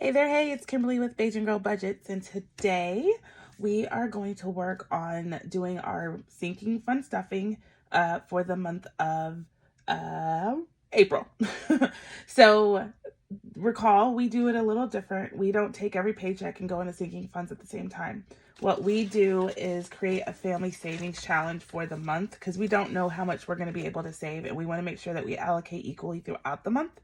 Hey there, hey, it's Kimberly with Bajan Girl Budgets, and today we are going to work on doing our sinking fun stuffing for the month of April. So recall, we do it a little different. We don't take every paycheck and go into sinking funds at the same time. What we do is create a family savings challenge for the month because we don't know how much we're going to be able to save, and we want to make sure that we allocate equally throughout the month.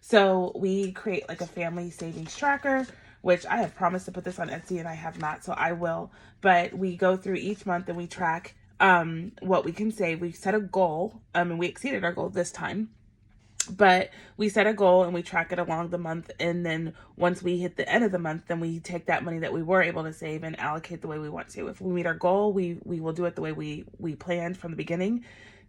So we create like a family savings tracker, which I have promised to put this on Etsy and I have not, so I will. But we go through each month and we track what we can save. We set a goal, and we exceeded our goal this time. But we set a goal and we track it along the month, and then once we hit the end of the month, then we take that money that we were able to save and allocate the way we want to. If we meet our goal, we will do it the way we planned from the beginning.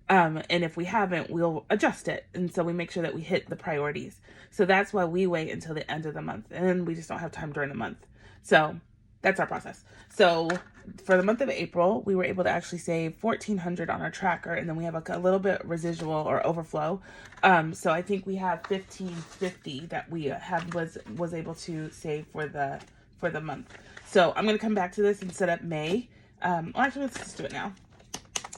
And if we haven't, we'll adjust it. And so we make sure that we hit the priorities. So that's why we wait until the end of the month, and we just don't have time during the month. So that's our process. So for the month of April, we were able to actually save $1,400 on our tracker, and then we have a little bit residual or overflow. So I think we have $1,550 that we was able to save for the month. So I'm gonna come back to this and set up May. Actually, let's just do it now.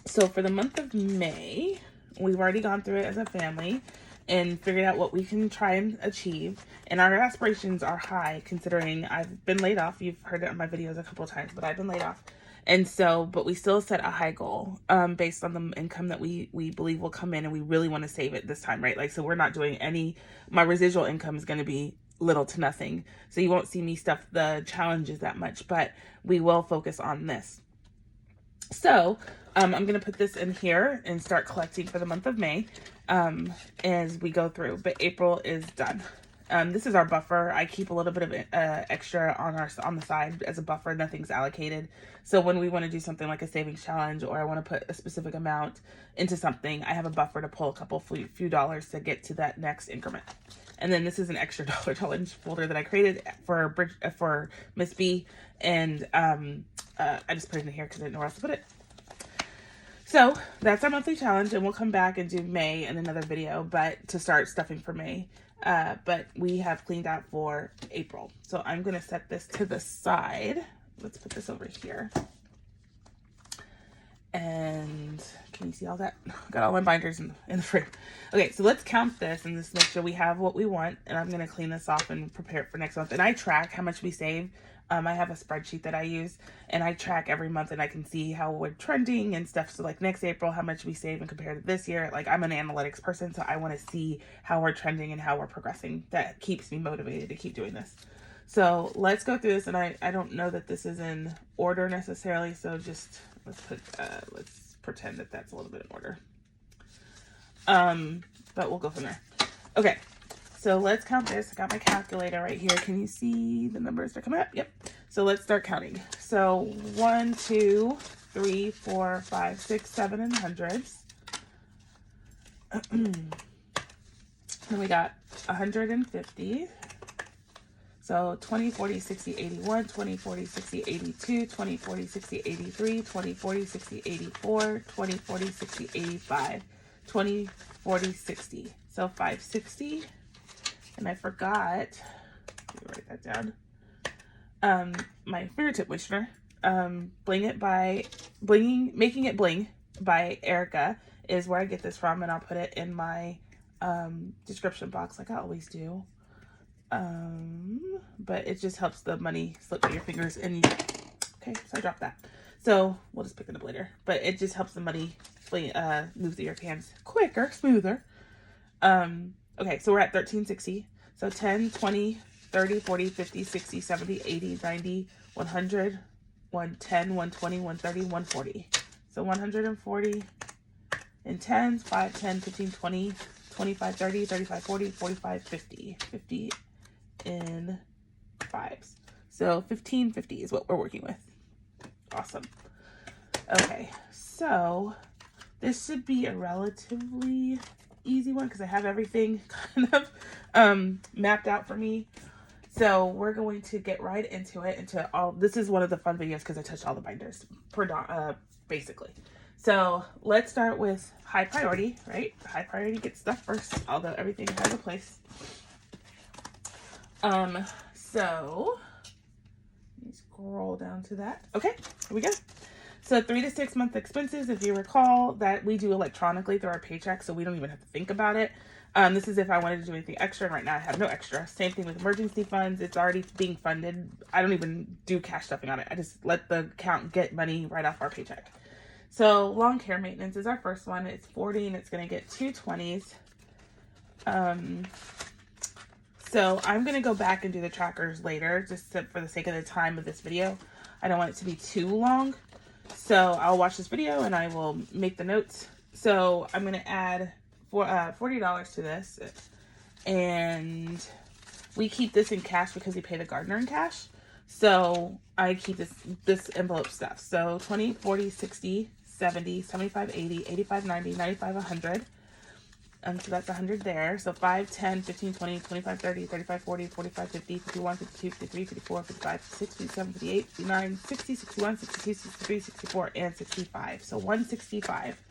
So for the month of May, we've already gone through it as a family and figured out what we can try and achieve. And our aspirations are high considering I've been laid off. You've heard it on my videos a couple of times, but I've been laid off. And so, but we still set a high goal based on the income that we believe will come in, and we really want to save it this time, right? Like, so we're not doing my residual income is going to be little to nothing. So you won't see me stuff the challenges that much, but we will focus on this. So I'm going to put this in here and start collecting for the month of May as we go through. But April is done. This is our buffer. I keep a little bit of extra on the side as a buffer. Nothing's allocated. So when we want to do something like a savings challenge, or I want to put a specific amount into something, I have a buffer to pull a few dollars to get to that next increment. And then this is an extra dollar challenge folder that I created for Miss B, and I just put it in here because I didn't know where else to put it. So that's our monthly challenge, and we'll come back and do May in another video, but to start stuffing for May. But we have cleaned out for April. So I'm going to set this to the side. Let's put this over here. And can you see all that? Got all my binders in the frame. Okay, so let's count this and just make sure we have what we want. And I'm going to clean this off and prepare it for next month. And I track how much we save. I have a spreadsheet that I use, and I track every month, and I can see how we're trending and stuff. So like next April, how much we save and compared to this year. Like, I'm an analytics person, so I want to see how we're trending and how we're progressing. That keeps me motivated to keep doing this. So let's go through this, and I don't know that this is in order necessarily, so just let's pretend that that's a little bit in order. But we'll go from there. Okay. So let's count this. I got my calculator right here. Can you see the numbers that are coming up? Yep. So let's start counting. So 1, 2, 3, 4, 5, 6, 7 in hundreds. Then we got 150. So 20, 40, 60, 81, 20, 40, 60, 82, 20, 40, 60, 83, 20, 40, 60, 84, 20, 40, 60, 85, 20, 40, 60. So 560. And I forgot, let me write that down, my fingertip moistener, Making It Bling by Erica is where I get this from, and I'll put it in my description box like I always do. But it just helps the money slip through your fingers, and okay, so I dropped that. So we'll just pick it up later, but it just helps the money move through your hands quicker, smoother. Okay, so we're at 1360. So 10, 20, 30, 40, 50, 60, 70, 80, 90, 100, 110, 120, 130, 140. So 140 in 10s, 5, 10, 15, 20, 25, 30, 35, 40, 45, 50. 50 in 5s. So 1550 is what we're working with. Awesome. Okay, so this should be a relatively easy one because I have everything kind of mapped out for me. So we're going to get right into it. This is one of the fun videos because I touched all the binders basically. So let's start with high priority, right? High priority gets stuff first, although everything has a place. So let me scroll down to that. Okay, here we go. So 3 to 6 month expenses, if you recall, that we do electronically through our paycheck, so we don't even have to think about it. This is if I wanted to do anything extra, and right now I have no extra. Same thing with emergency funds. It's already being funded. I don't even do cash stuffing on it. I just let the account get money right off our paycheck. So lawn care maintenance is our first one. It's $40 and it's going to get 220s. So I'm going to go back and do the trackers later, just for the sake of the time of this video. I don't want it to be too long. So I'll watch this video and I will make the notes. So I'm going to add $40 to this. And we keep this in cash because we pay the gardener in cash. So I keep this envelope stuff. So 20, 40, 60, 70, 75, 80, 85, 90, 95, 100. So that's 100 there. So 5, 10, 15, 20, 25, 30, 35, 40, 45, 50, 51, 52, 53, 54, 55, 56, 57, 58, 59, 60, 61, 62, 63, 64, and 65. So 165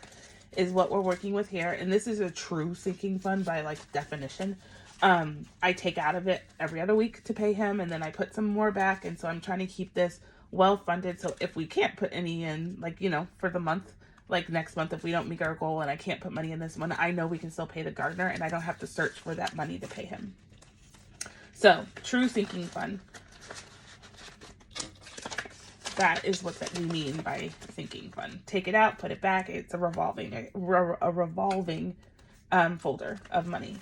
is what we're working with here. And this is a true sinking fund by like definition. I take out of it every other week to pay him, and then I put some more back. And so I'm trying to keep this well funded. So if we can't put any in, like, you know, for the month, like next month, if we don't meet our goal and I can't put money in this one, I know we can still pay the gardener and I don't have to search for that money to pay him. So true sinking fund. That is what we mean by sinking fund. Take it out, put it back. It's a revolving folder of money.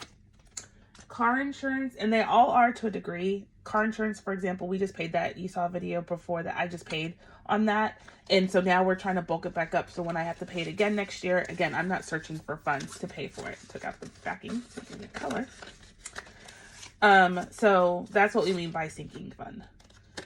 Car insurance, and they all are to a degree. Car insurance, for example, we just paid that. You saw a video before that I just paid on that. And so now we're trying to bulk it back up. So when I have to pay it again next year, again, I'm not searching for funds to pay for it. Took out the backing so you can get color. So that's what we mean by sinking fund.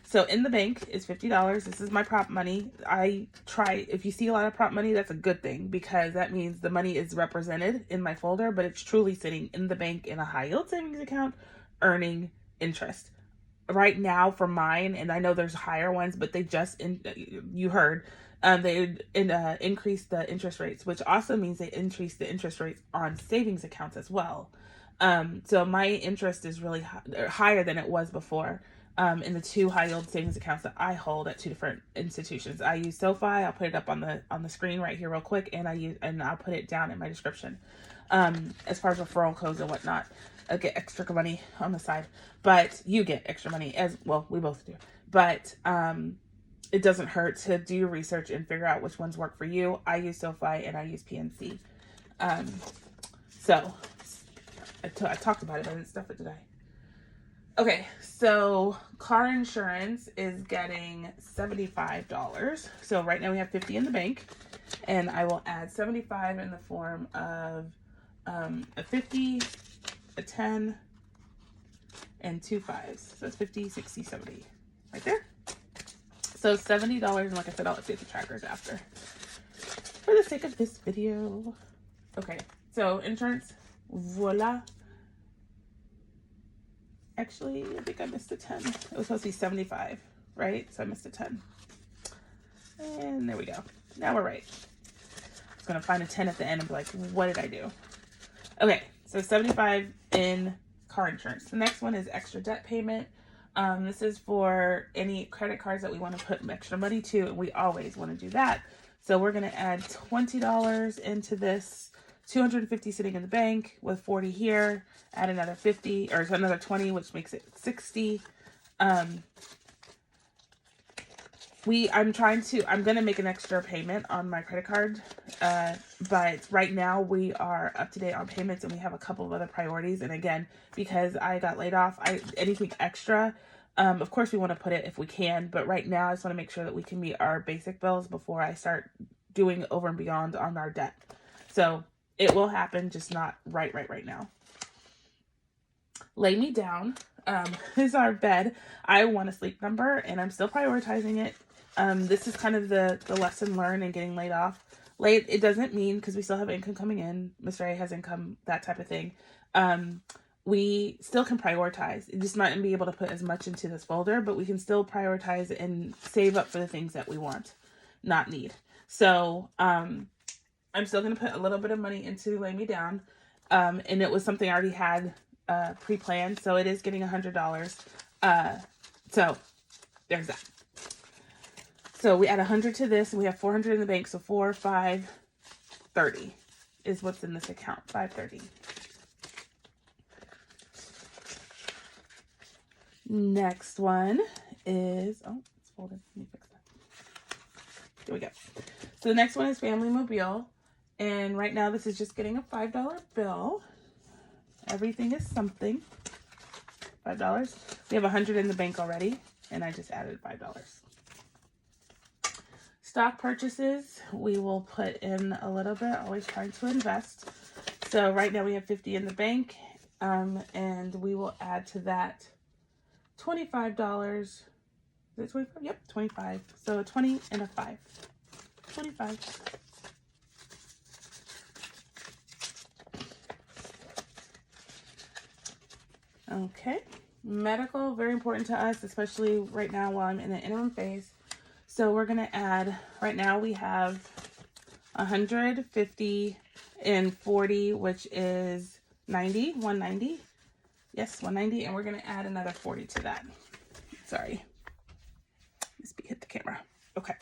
So in the bank is $50. This is my prop money. If you see a lot of prop money, that's a good thing because that means the money is represented in my folder, but it's truly sitting in the bank in a high yield savings account, earning interest. Right now for mine, and I know there's higher ones, but they just, you heard, they increased the interest rates, which also means they increased the interest rates on savings accounts as well. So my interest is really higher than it was before. In the 2 high yield savings accounts that I hold at 2 different institutions. I use Sofi. I'll put it up on the screen right here real quick, and I'll put it down in my description. As far as referral codes and whatnot, I get extra money on the side, but you get extra money as well. We both do, but it doesn't hurt to do your research and figure out which ones work for you. I use Sofi and I use PNC. So I talked about it, but I didn't stuff it today. Okay, so car insurance is getting $75. So right now we have 50 in the bank, and I will add 75 in the form of a 50, a 10, and 2 5s. So it's 50, 60, 70 right there. So $70, and like I said, I'll update the trackers after for the sake of this video. Okay, so insurance, voila. Actually, I think I missed a 10. It was supposed to be 75, right? So I missed a 10. And there we go. Now we're right. I was going to find a 10 at the end and be like, what did I do? Okay, so 75 in car insurance. The next one is extra debt payment. This is for any credit cards that we want to put extra money to, and we always want to do that. So we're going to add $20 into this. 250 sitting in the bank with 40 here, add another 50 or another 20, which makes it 60. I'm going to make an extra payment on my credit card. But right now we are up to date on payments and we have a couple of other priorities. And again, because I got laid off, anything extra, of course we want to put it if we can, but right now I just want to make sure that we can meet our basic bills before I start doing over and beyond on our debt. So it will happen, just not right now. Lay Me Down is our bed. I want a sleep number, and I'm still prioritizing it. This is kind of the lesson learned in getting laid off. It doesn't mean, because we still have income coming in, Mr. A has income, that type of thing. We still can prioritize. It just might be able to put as much into this folder, but we can still prioritize and save up for the things that we want, not need. So, I'm still going to put a little bit of money into Lay Me Down. And it was something I already had pre-planned. So it is getting $100. So there's that. So we add 100 to this, and we have 400 in the bank. So 4, 5, 30 is what's in this account. 530. Next one is, oh, it's folded. Let me fix that. There we go. So the next one is Family Mobile. And right now this is just getting a $5 bill. Everything is something. $5. We have 100 in the bank already, and I just added $5. Stock purchases, we will put in a little bit, always trying to invest. So right now we have 50 in the bank, and we will add to that $25. Is it 25? Yep, 25. So 20 and a 5. 25. Okay. Medical, very important to us, especially right now while I'm in the interim phase. So we're going to add, right now we have 100, 50, and 40, which is 90, 190. Yes, 190, and we're going to add another 40 to that. Sorry. This hit the camera. Okay.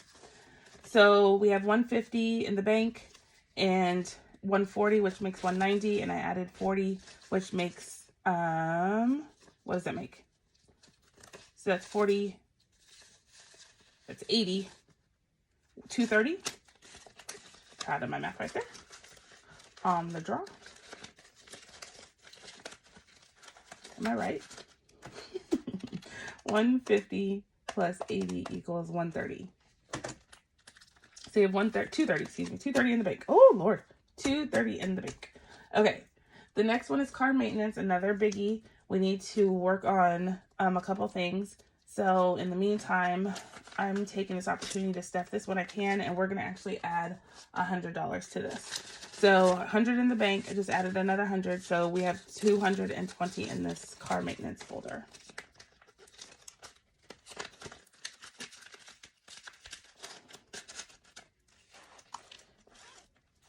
So we have 150 in the bank and 140, which makes 190, and I added 40, which makes, what does that make? So that's 40, that's 80, 230. Proud of my math right there. On the draw. Am I right? 150 plus 80 equals 130. So you have 230, excuse me, 230 in the bank. Oh, Lord, 230 in the bank. Okay, the next one is car maintenance, another biggie. We need to work on a couple things. So in the meantime, I'm taking this opportunity to stuff this when I can, and we're going to actually add $100 to this. So 100 in the bank, I just added another 100, so we have 220 in this car maintenance folder.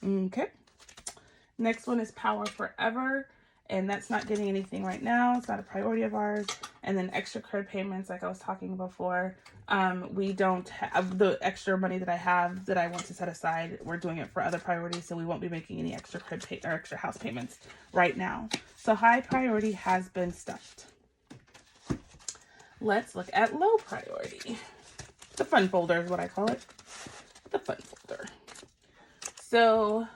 Okay. Next one is Power Forever, and that's not getting anything right now. It's not a priority of ours. And then extra credit payments, like I was talking before. We don't have the extra money that I have that I want to set aside. We're doing it for other priorities, so we won't be making any extra credit or extra house payments right now. So high priority has been stuffed. Let's look at low priority. The fun folder is what I call it. The fun folder. So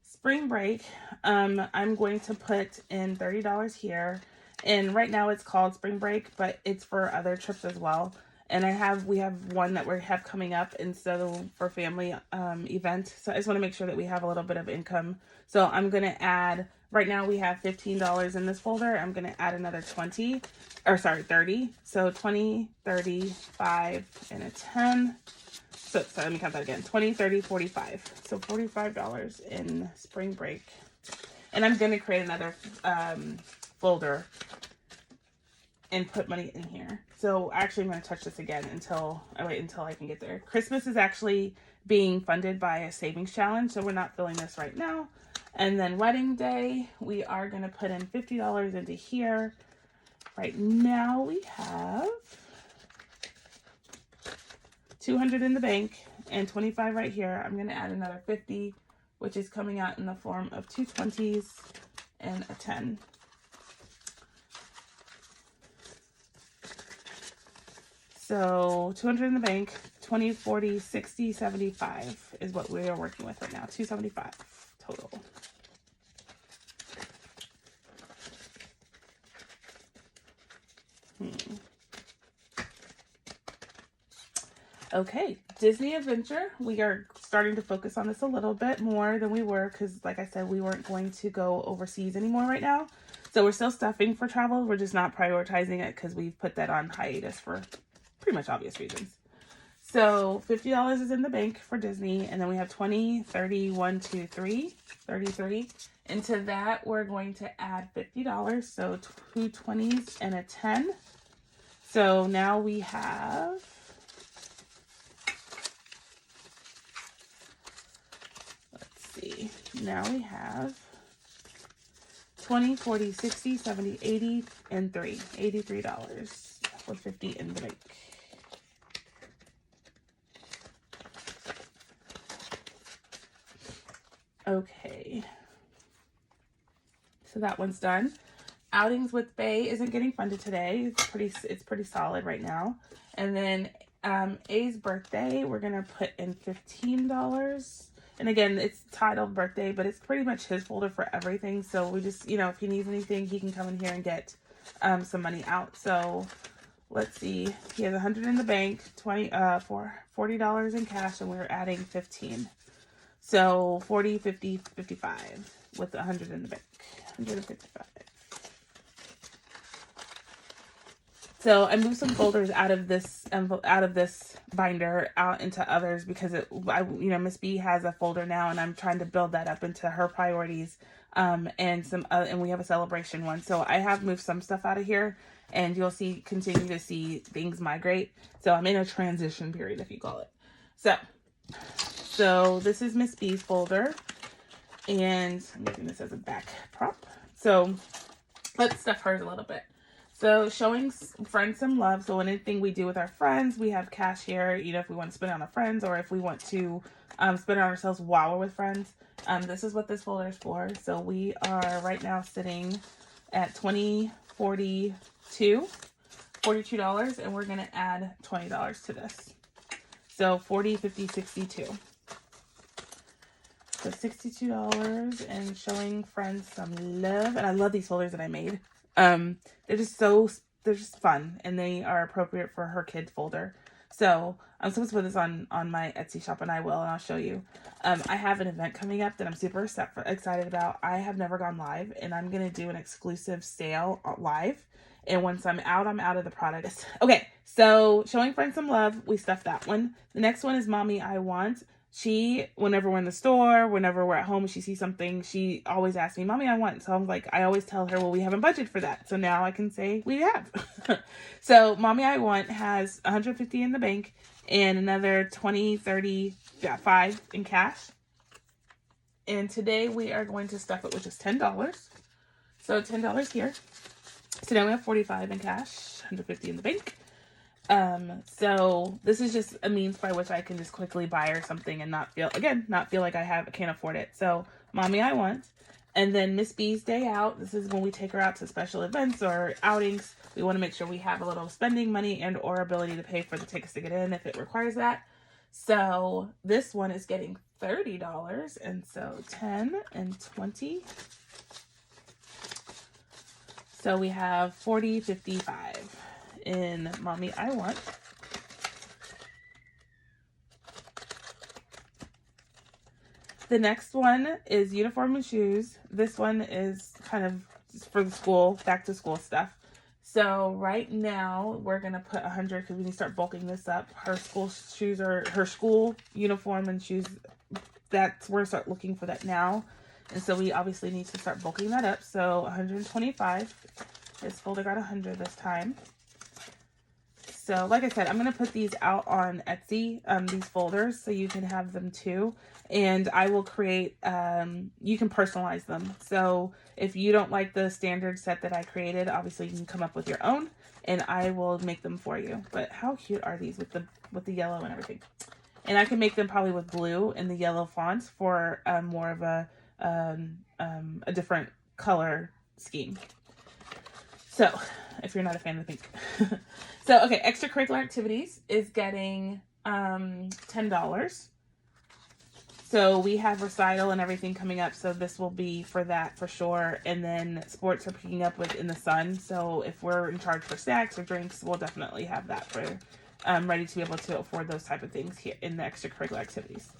spring break, I'm going to put in $30 here. And right now it's called spring break, but it's for other trips as well. And we have one that we have coming up instead of for family event. So I just want to make sure that we have a little bit of income. So I'm going to add, right now we have $15 in this folder. I'm going to add another 30. So 20, 30, 5, and a 10. So let me count that again. 20, 30, 45. So $45 in spring break. And I'm going to create another folder and put money in here. So actually I'm going to touch this again until I can get there. Christmas is actually being funded by a savings challenge, so we're not filling this right now. And then wedding day, we are going to put in $50 into here. Right now we have 200 in the bank and 25 right here. I'm going to add another 50, which is coming out in the form of 2 20s and a 10. So 200 in the bank, 20, 40, 60, 75 is what we are working with right now. 275 total. Okay, Disney Adventure. We are starting to focus on this a little bit more than we were because, like I said, we weren't going to go overseas anymore right now. So we're still stuffing for travel. We're just not prioritizing it because we've put that on hiatus for pretty much obvious reasons. So $50 is in the bank for Disney, and then we have 20, 30, 1, 2, 3, 33. Into that, we're going to add $50. So 2 20s and a 10. So now we have, now we have 20, 40, 60, 70, 80, and 3. $83 with 50 in the bank. Okay. So that one's done. Outings with Bay isn't getting funded today. It's pretty solid right now. And then A's birthday, we're gonna put in $15. And again, it's titled birthday, but it's pretty much his folder for everything. So we just, if he needs anything, he can come in here and get some money out. So let's see. He has 100 in the bank, $40 in cash, and we're adding 15. So 40, 50, 55 with 100 in the bank. 155. So I moved some folders out of this binder out into others because Miss B has a folder now, and I'm trying to build that up into her priorities. And we have a celebration one. So I have moved some stuff out of here, and you'll continue to see things migrate. So I'm in a transition period, if you call it. So this is Miss B's folder, and I'm using this as a back prop. So let's stuff hers a little bit. So showing friends some love. So anything we do with our friends, we have cash here, if we want to spend it on our friends or if we want to spend it on ourselves while we're with friends. This is what this folder is for. So we are right now sitting at $42, and we're going to add $20 to this. So 40, 50, 62. So $62 and showing friends some love. And I love these folders that I made. They're just fun, and they are appropriate for her kid folder. So I'm supposed to put this on my Etsy shop, and I'll show you. I have an event coming up that I'm super excited about. I have never gone live, and I'm going to do an exclusive sale live. And once I'm out of the product. Okay, so showing friends some love, we stuffed that one. The next one is Mommy I Want. Whenever we're in the store, whenever we're at home, she sees something, she always asks me, Mommy, I want. So I'm like, I always tell her, well, we haven't budgeted for that. So now I can say we have. So Mommy I Want has 150 in the bank and another 20, 30, 5 in cash. And today we are going to stuff it with just $10. So $10 here. So now we have 45 in cash, 150 in the bank. So this is just a means by which I can just quickly buy her something and not feel like I can't afford it. So Mommy I Want. And then Miss B's Day Out. This is when we take her out to special events or outings. We want to make sure we have a little spending money and or ability to pay for the tickets to get in if it requires that. So this one is getting $30. And so 10 and 20. So we have 40, 55 in Mommy I Want. The next one is uniform and shoes. This one is kind of for the school, back to school stuff. So right now we're going to put 100 because we need to start bulking this up. Her school shoes are her school uniform and shoes. We're going to start looking for that now. And so we obviously need to start bulking that up. So 125. This folder got 100 this time. So like I said, I'm going to put these out on Etsy, these folders, so you can have them too. And I will create, you can personalize them. So if you don't like the standard set that I created, obviously you can come up with your own and I will make them for you. But how cute are these with the yellow and everything? And I can make them probably with blue and the yellow fonts for more of a different color scheme. So if you're not a fan of the pink. So, okay, extracurricular activities is getting $10. So we have recital and everything coming up. So this will be for that for sure. And then sports are picking up with in the sun. So if we're in charge for snacks or drinks, we'll definitely have that for ready to be able to afford those type of things here in the extracurricular activities.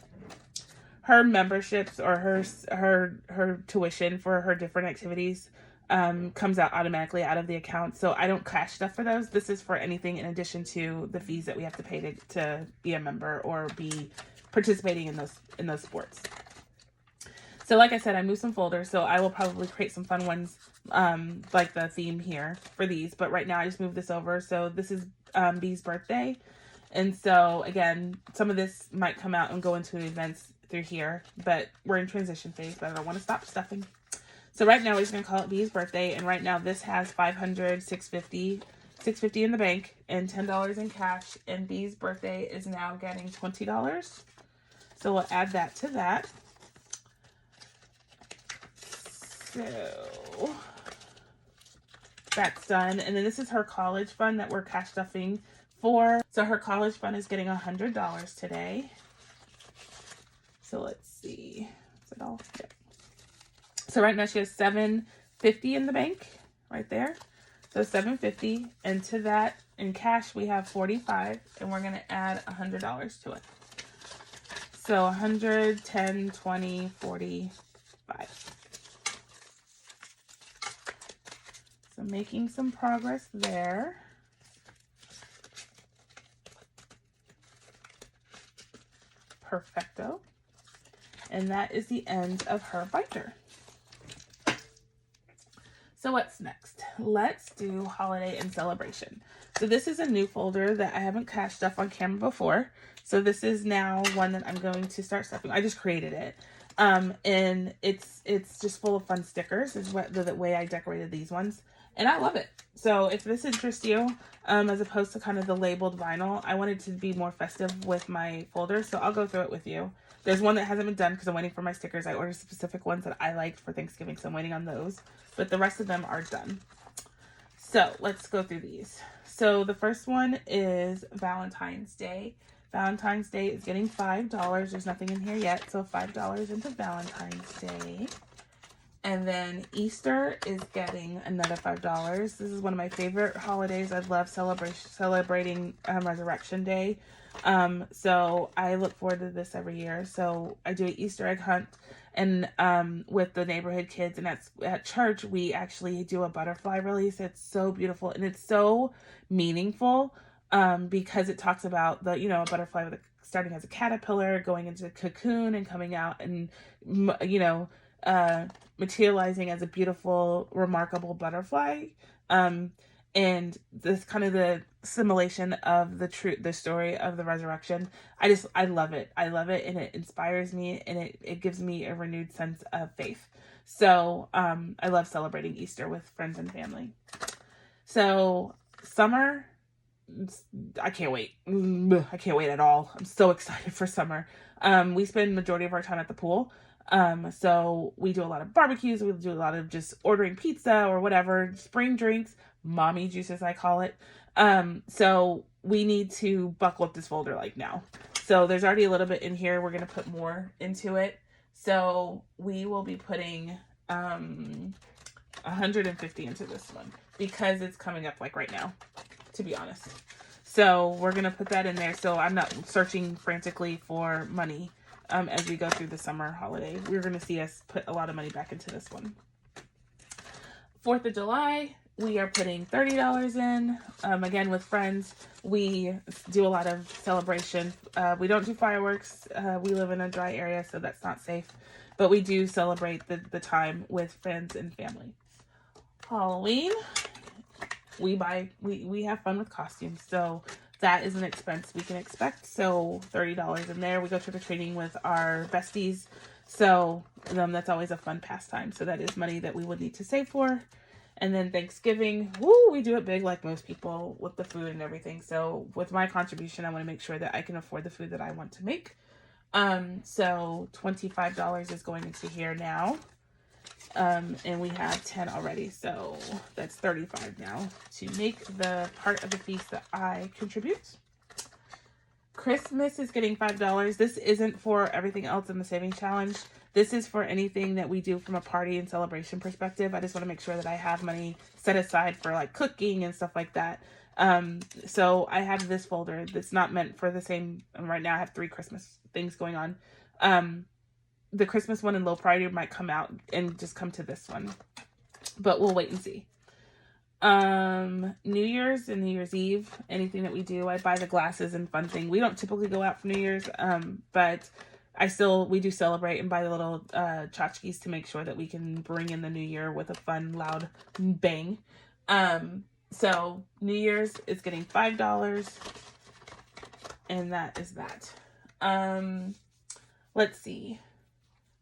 Her memberships or her tuition for her different activities comes out automatically out of the account. So I don't cash stuff for those. This is for anything in addition to the fees that we have to pay to be a member or be participating in those sports. So like I said, I moved some folders, so I will probably create some fun ones like the theme here for these. But right now I just moved this over. So this is B's birthday. And so again, some of this might come out and go into events through here, but we're in transition phase, but I don't want to stop stuffing. So right now we're just gonna call it B's birthday, and right now this has $500, $650 in the bank, and $10 in cash. And B's birthday is now getting $20. So we'll add that to that. So that's done. And then this is her college fund that we're cash stuffing for. So her college fund is getting $100 today. So let's see. Is it all? Yep. So right now she has $750 in the bank right there. So $750, and to that in cash we have $45, and we're gonna add $100 to it. So 100, 10, 20, 45. So making some progress there. Perfecto. And that is the end of her binder. So what's next? Let's do holiday and celebration. So this is a new folder that I haven't cached stuff on camera before. So this is now one that I'm going to start stuffing. I just created it. And it's just full of fun stickers is what the way I decorated these ones. And I love it. So if this interests you, as opposed to kind of the labeled vinyl, I wanted to be more festive with my folder. So I'll go through it with you. There's one that hasn't been done because I'm waiting for my stickers. I ordered specific ones that I liked for Thanksgiving, so I'm waiting on those. But the rest of them are done. So let's go through these. So the first one is Valentine's Day. Valentine's Day is getting $5. There's nothing in here yet, so $5 into Valentine's Day. And then Easter is getting another $5. This is one of my favorite holidays. I love celebrating Resurrection Day. So I look forward to this every year. So I do an Easter egg hunt, and with the neighborhood kids, and at church we actually do a butterfly release. It's so beautiful, and it's so meaningful because it talks about the, a butterfly starting as a caterpillar, going into a cocoon, and coming out, and materializing as a beautiful, remarkable butterfly. And this kind of the simulation of the story of the resurrection. I love it. I love it, and it inspires me, and it gives me a renewed sense of faith. So I love celebrating Easter with friends and family. So summer, I can't wait. I can't wait at all. I'm so excited for summer. We spend majority of our time at the pool. So we do a lot of barbecues. We do a lot of just ordering pizza or whatever, spring drinks, mommy juices, I call it. So we need to buckle up this folder like now. So there's already a little bit in here. We're going to put more into it. So we will be putting, 150 into this one because it's coming up like right now, to be honest. So we're going to put that in there. So I'm not searching frantically for money. As we go through the summer holiday, we're going to see us put a lot of money back into this one. 4th of July, we are putting $30 in. Again, with friends, we do a lot of celebration. We don't do fireworks. We live in a dry area, so that's not safe. But we do celebrate the time with friends and family. Halloween, we have fun with costumes. So that is an expense we can expect. So $30 in there. We go trick-or-treating with our besties. So that's always a fun pastime. So that is money that we would need to save for. And then Thanksgiving, we do it big like most people with the food and everything. So with my contribution, I want to make sure that I can afford the food that I want to make. So $25 is going into here now. And we have 10 already, so that's 35 now to make the part of the feast that I contribute. Christmas is getting $5. This isn't for everything else in the saving challenge. This is for anything that we do from a party and celebration perspective. I just want to make sure that I have money set aside for like cooking and stuff like that. So I have this folder that's not meant for the same. Right now I have 3 Christmas things going on. The Christmas one and low priority might come out and just come to this one, but we'll wait and see. New Year's and New Year's Eve, anything that we do, I buy the glasses and fun thing. We don't typically go out for New Year's, but we do celebrate and buy the little tchotchkes to make sure that we can bring in the new year with a fun, loud bang. So New Year's is getting $5, and that is that. Let's see.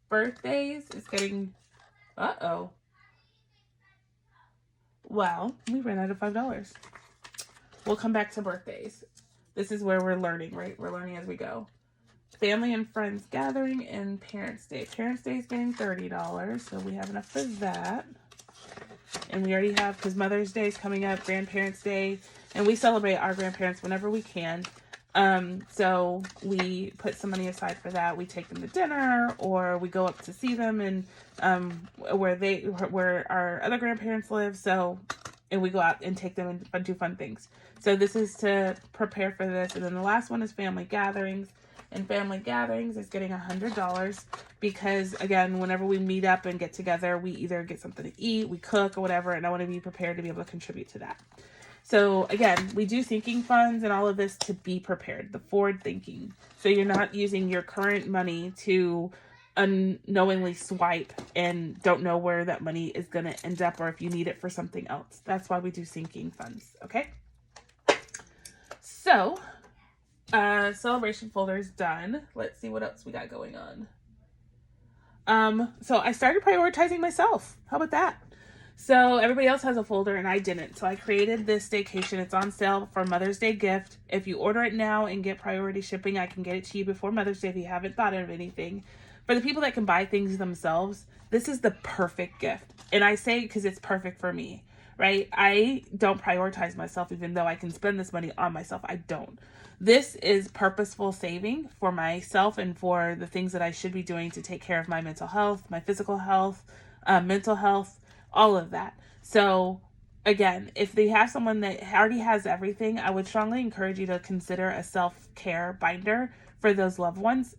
Birthdays is getting, Well, we ran out of $5. We'll come back to birthdays. This is where we're learning, right? We're learning as we go. Family and friends gathering and Parents' Day. Parents' Day is getting $30, so we have enough for that. And we already have, because Mother's Day is coming up, Grandparents' Day, and we celebrate our grandparents whenever we can. So we put some money aside for that. We take them to dinner, or we go up to see them and where our other grandparents live. So, and we go out and take them and do fun things. So this is to prepare for this. And then the last one is family gatherings. And family gatherings is getting $100 because, again, whenever we meet up and get together, we either get something to eat, we cook, or whatever, and I want to be prepared to be able to contribute to that. So, again, we do sinking funds and all of this to be prepared, the forward thinking. So you're not using your current money to unknowingly swipe and don't know where that money is going to end up or if you need it for something else. That's why we do sinking funds, okay? So, celebration folder is done. Let's see what else we got going on. So I started prioritizing myself. How about that? So everybody else has a folder and I didn't. So I created this staycation. It's on sale for Mother's Day gift. If you order it now and get priority shipping, I can get it to you before Mother's Day if you haven't thought of anything. For the people that can buy things themselves, this is the perfect gift. And I say because it's perfect for me, right? I don't prioritize myself even though I can spend this money on myself. I don't. This is purposeful saving for myself and for the things that I should be doing to take care of my mental health, my physical health, mental health, all of that. So again, if they have someone that already has everything, I would strongly encourage you to consider a self-care binder for those loved ones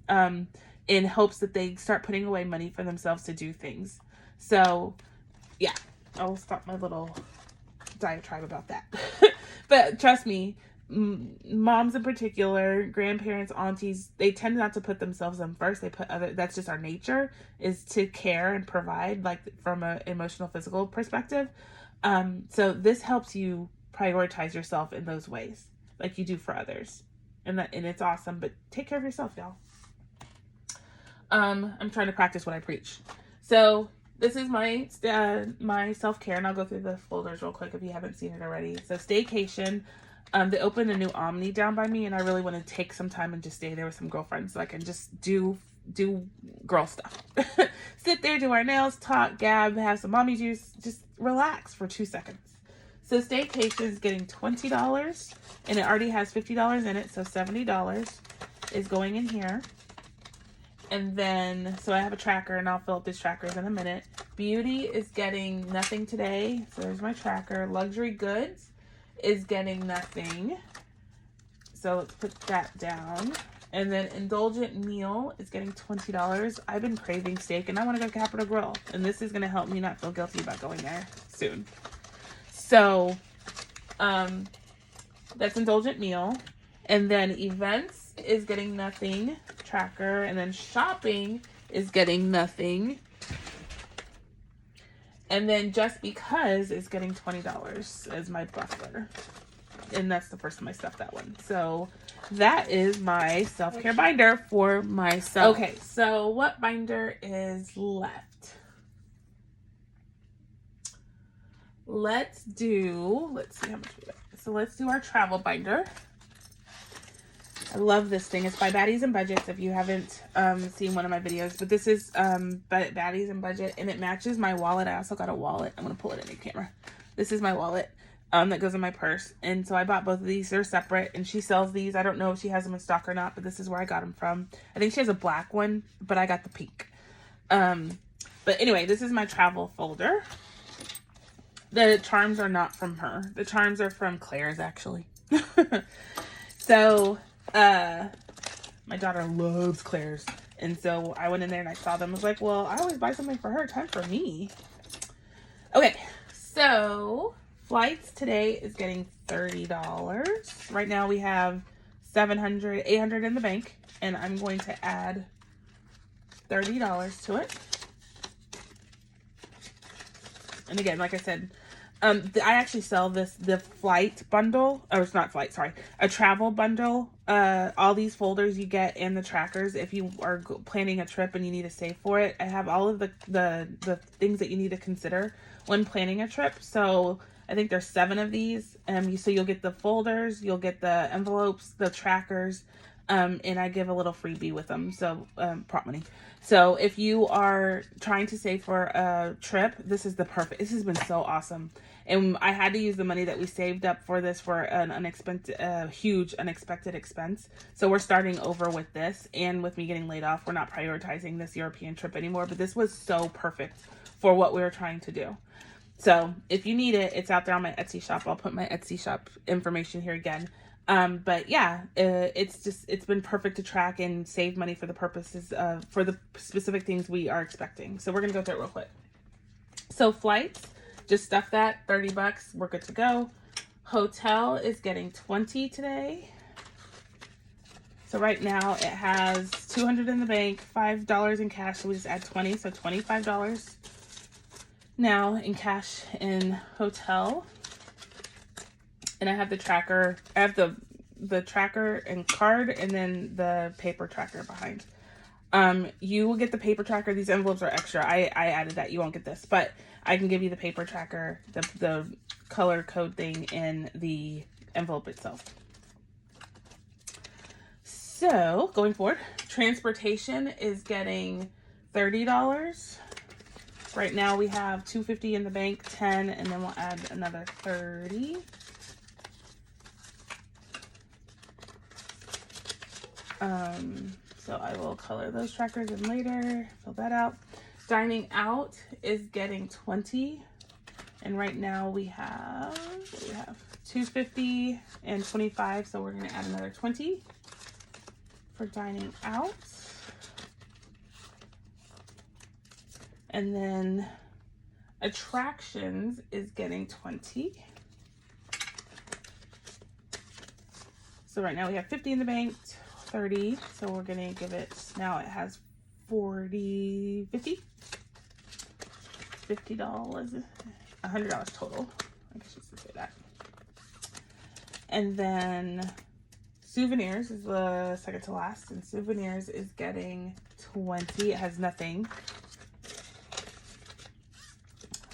in hopes that they start putting away money for themselves to do things. So yeah, I'll stop my little diatribe about that. But trust me, moms in particular, grandparents, aunties, they tend not to put themselves in first. They put other, that's just our nature, is to care and provide, like from an emotional, physical perspective. So this helps you prioritize yourself in those ways, like you do for others. And it's awesome, but take care of yourself, y'all. I'm trying to practice what I preach. So this is my my self-care, and I'll go through the folders real quick if you haven't seen it already. So staycation. They opened a new Omni down by me, and I really want to take some time and just stay there with some girlfriends so I can just do girl stuff. Sit there, do our nails, talk, gab, have some mommy juice, just relax for 2 seconds. So staycation is getting $20, and it already has $50 in it, so $70 is going in here. And then, so I have a tracker, and I'll fill up these trackers in a minute. Beauty is getting nothing today, so there's my tracker. Luxury goods is getting nothing, so let's put that down. And then indulgent meal is getting $20. I've been craving steak and I want to go to Capitol Grill, and this is going to help me not feel guilty about going there soon. So that's indulgent meal. And then events is getting nothing, tracker. And then shopping is getting nothing. And then just because is getting $20 as my buffer. And that's the first time I stuffed that one. So that is my self-care binder for myself. Okay, so what binder is left? Let's see how much we got. So let's do our travel binder. I love this thing. It's by Baddies and Budgets if you haven't seen one of my videos. But this is Baddies and Budget, and it matches my wallet. I also got a wallet. I'm going to pull it in the camera. This is my wallet that goes in my purse. And so I bought both of these. They're separate, and she sells these. I don't know if she has them in stock or not, but this is where I got them from. I think she has a black one, but I got the pink. But anyway, this is my travel folder. The charms are not from her. The charms are from Claire's, actually. So my daughter loves Claire's, and so I went in there and I saw them. I was like, well, I always buy something for her, time for me. Okay, so flights today is getting $30. Right now we have $800 in the bank, and I'm going to add $30 to it. And again, like I said, I actually sell the flight bundle, or it's not flight, sorry, a travel bundle. All these folders you get and the trackers if you are planning a trip and you need to save for it. I have all of the things that you need to consider when planning a trip. So I think there's 7 of these. So you'll get the folders, you'll get the envelopes, the trackers, and I give a little freebie with them. So prop money. So if you are trying to save for a trip, this is the perfect. This has been so awesome. And I had to use the money that we saved up for this for an unexpected, huge unexpected expense. So we're starting over with this, and with me getting laid off, we're not prioritizing this European trip anymore. But this was so perfect for what we were trying to do. So if you need it, it's out there on my Etsy shop. I'll put my Etsy shop information here again. But yeah, it's been perfect to track and save money for the purposes of, for the specific things we are expecting. So we're going to go through it real quick. So flights, just stuff that, $30, we're good to go. Hotel is getting 20 today. So right now it has $200 in the bank, $5 in cash. So we just add 20, so $25 now in cash in hotel. And I have the tracker. I have the tracker and card, and then the paper tracker behind. You will get the paper tracker. These envelopes are extra. I added that. You won't get this, but I can give you the paper tracker, the color code thing in the envelope itself. So going forward, transportation is getting $30. Right now we have $250 in the bank, 10, and then we'll add another 30. So I will color those trackers in later, fill that out. Dining out is getting 20. And right now we have, $250 and 25. So we're going to add another 20 for dining out. And then attractions is getting 20. So right now we have 50 in the bank, 30. So we're going to give it, now it has 40, 50, $50, $100 total. I guess you should say that. And then souvenirs is the second to last, and souvenirs is getting 20. It has nothing.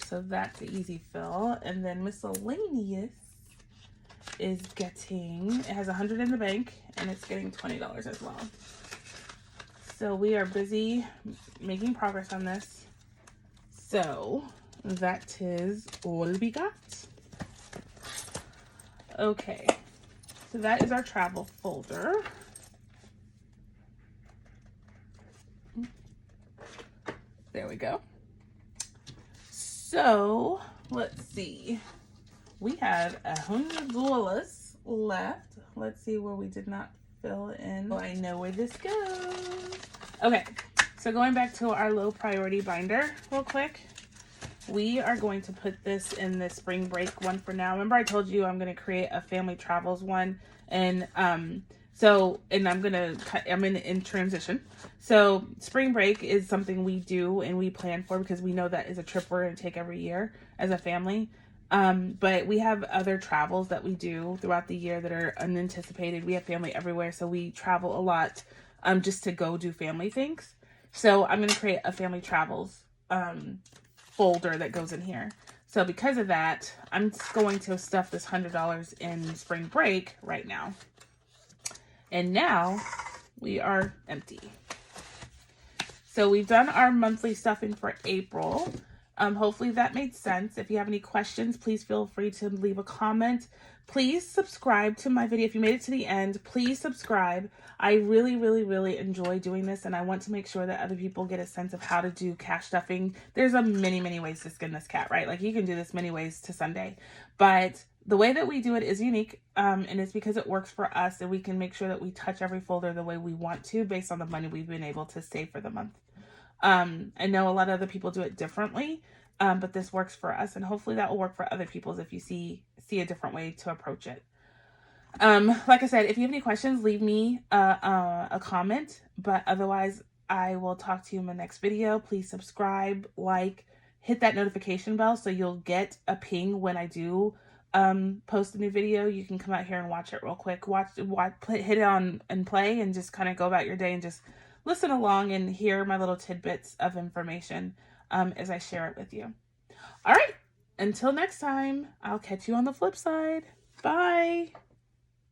So that's an easy fill. And then miscellaneous is getting, it has 100 in the bank, and it's getting $20 as well. So we are busy making progress on this. So that is all we got. Okay, so that is our travel folder. There we go. So let's see. We have $100 left. Let's see where we did not fill in. Oh, I know where this goes. Okay, so going back to our low priority binder real quick. We are going to put this in the spring break one for now. Remember I told you I'm going to create a family travels one, and I'm in transition. So spring break is something we do and we plan for because we know that is a trip we're going to take every year as a family. But we have other travels that we do throughout the year that are unanticipated. We have family everywhere, so we travel a lot just to go do family things. So I'm going to create a family travels folder that goes in here. So because of that, I'm just going to stuff this $100 in spring break right now. And now we are empty. So we've done our monthly stuffing for April. Hopefully that made sense. If you have any questions, please feel free to leave a comment. Please subscribe to my video. If you made it to the end, please subscribe. I really, really, really enjoy doing this, and I want to make sure that other people get a sense of how to do cash stuffing. There's many, many ways to skin this cat, right? Like you can do this many ways to Sunday, but the way that we do it is unique, and it's because it works for us, and we can make sure that we touch every folder the way we want to based on the money we've been able to save for the month. I know a lot of other people do it differently, but this works for us, and hopefully that will work for other people's if you see a different way to approach it. Like I said, if you have any questions, leave me a comment, but otherwise I will talk to you in my next video. Please subscribe, like, hit that notification bell so you'll get a ping when I do post a new video. You can come out here and watch it real quick. Hit it on and play, and just kind of go about your day and just listen along and hear my little tidbits of information as I share it with you. All right. until next time, I'll catch you on the flip side. Bye.